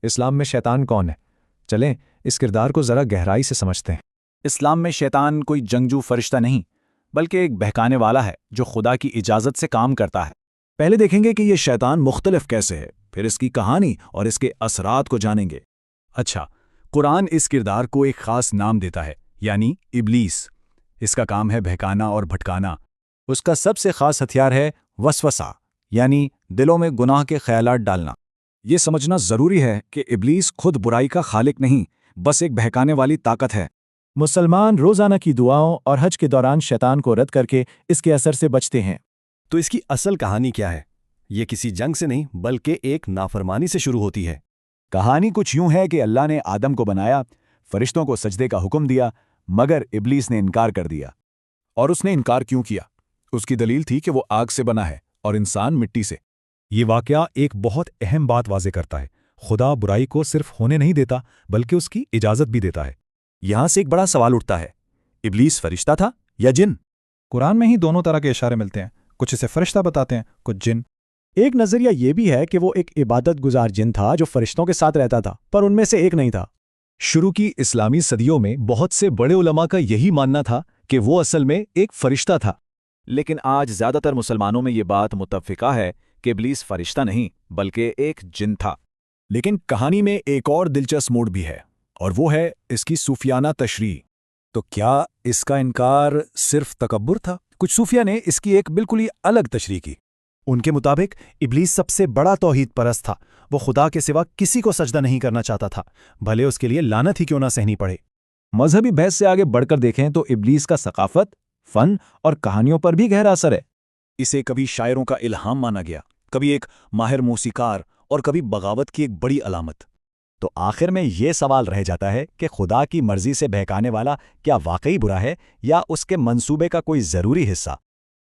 اسلام میں شیطان کون ہے؟ چلیں اس کردار کو ذرا گہرائی سے سمجھتے ہیں۔ اسلام میں شیطان کوئی جنگجو فرشتہ نہیں، بلکہ ایک بہکانے والا ہے جو خدا کی اجازت سے کام کرتا ہے۔ پہلے دیکھیں گے کہ یہ شیطان مختلف کیسے ہے، پھر اس کی کہانی اور اس کے اثرات کو جانیں گے۔ اچھا، قرآن اس کردار کو ایک خاص نام دیتا ہے، یعنی ابلیس۔ اس کا کام ہے بہکانا اور بھٹکانا۔ اس کا سب سے خاص ہتھیار ہے وسوسہ، یعنی دلوں میں گناہ کے خیالات ڈالنا۔ یہ سمجھنا ضروری ہے کہ ابلیس خود برائی کا خالق نہیں، بس ایک بہکانے والی طاقت ہے۔ مسلمان روزانہ کی دعاؤں اور حج کے دوران شیطان کو رد کر کے اس کے اثر سے بچتے ہیں۔ تو اس کی اصل کہانی کیا ہے؟ یہ کسی جنگ سے نہیں بلکہ ایک نافرمانی سے شروع ہوتی ہے۔ کہانی کچھ یوں ہے کہ اللہ نے آدم کو بنایا، فرشتوں کو سجدے کا حکم دیا، مگر ابلیس نے انکار کر دیا۔ اور اس نے انکار کیوں کیا؟ اس کی دلیل تھی کہ وہ آگ سے بنا ہے اور انسان مٹی سے۔ یہ واقعہ ایک بہت اہم بات واضح کرتا ہے۔ خدا برائی کو صرف ہونے نہیں دیتا بلکہ اس کی اجازت بھی دیتا ہے۔ یہاں سے ایک بڑا سوال اٹھتا ہے، ابلیس فرشتہ تھا یا جن؟ قرآن میں ہی دونوں طرح کے اشارے ملتے ہیں، کچھ اسے فرشتہ بتاتے ہیں، کچھ جن۔ ایک نظریہ یہ بھی ہے کہ وہ ایک عبادت گزار جن تھا جو فرشتوں کے ساتھ رہتا تھا، پر ان میں سے ایک نہیں تھا۔ شروع کی اسلامی صدیوں میں بہت سے بڑے علماء کا یہی ماننا تھا کہ وہ اصل میں ایک فرشتہ تھا۔ لیکن آج زیادہ تر مسلمانوں میں یہ بات متفقہ ہے کہ ابلیس فرشتہ نہیں بلکہ ایک جن تھا۔ لیکن کہانی میں ایک اور دلچسپ موڑ بھی ہے، اور وہ ہے اس کی صوفیانہ تشریح۔ تو کیا اس کا انکار صرف تکبر تھا؟ کچھ صوفیہ نے اس کی ایک بالکل ہی الگ تشریح کی۔ ان کے مطابق ابلیس سب سے بڑا توحید پرست تھا۔ وہ خدا کے سوا کسی کو سجدہ نہیں کرنا چاہتا تھا، بھلے اس کے لیے لعنت ہی کیوں نہ سہنی پڑے۔ مذہبی بحث سے آگے بڑھ کر دیکھیں تو ابلیس کا ثقافت، فن اور کہانیوں پر بھی گہرا اثر ہے۔ اسے کبھی شاعروں کا الہام مانا گیا، کبھی ایک ماہر موسیقار، اور کبھی بغاوت کی ایک بڑی علامت۔ تو آخر میں یہ سوال رہ جاتا ہے کہ خدا کی مرضی سے بہکانے والا کیا واقعی برا ہے یا اس کے منصوبے کا کوئی ضروری حصہ؟